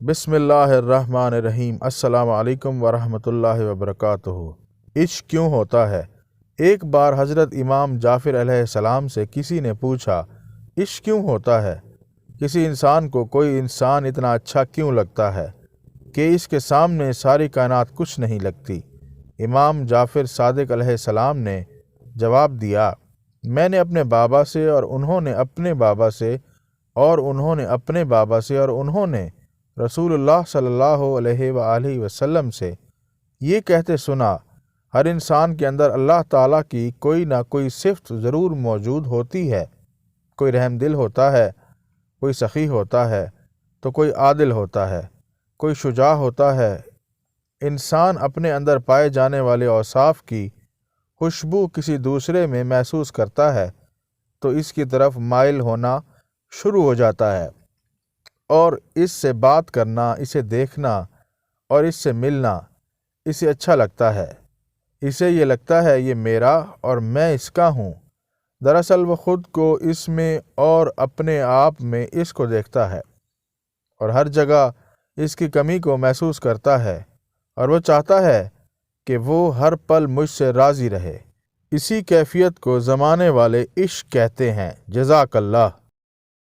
بسم اللہ الرحمن الرحیم۔ السلام علیکم ورحمۃ اللہ وبرکاتہ۔ عشق کیوں ہوتا ہے؟ ایک بار حضرت امام جعفر علیہ السلام سے کسی نے پوچھا، عشق کیوں ہوتا ہے؟ کسی انسان کو کوئی انسان اتنا اچھا کیوں لگتا ہے کہ اس کے سامنے ساری کائنات کچھ نہیں لگتی؟ امام جعفر صادق علیہ السلام نے جواب دیا، میں نے اپنے بابا سے اور انہوں نے اپنے بابا سے اور انہوں نے اپنے بابا سے اور انہوں نے رسول اللہ صلی اللہ علیہ وآلہ وسلم سے یہ کہتے سنا، ہر انسان کے اندر اللہ تعالیٰ کی کوئی نہ کوئی صفت ضرور موجود ہوتی ہے۔ کوئی رحم دل ہوتا ہے، کوئی سخی ہوتا ہے تو کوئی عادل ہوتا ہے، کوئی شجاع ہوتا ہے۔ انسان اپنے اندر پائے جانے والے اوصاف کی خوشبو کسی دوسرے میں محسوس کرتا ہے تو اس کی طرف مائل ہونا شروع ہو جاتا ہے اور اس سے بات کرنا، اسے دیکھنا اور اس سے ملنا اسے اچھا لگتا ہے۔ اسے یہ لگتا ہے یہ میرا اور میں اس کا ہوں۔ دراصل وہ خود کو اس میں اور اپنے آپ میں اس کو دیکھتا ہے اور ہر جگہ اس کی کمی کو محسوس کرتا ہے اور وہ چاہتا ہے کہ وہ ہر پل مجھ سے راضی رہے۔ اسی کیفیت کو زمانے والے عشق کہتے ہیں۔ جزاک اللہ۔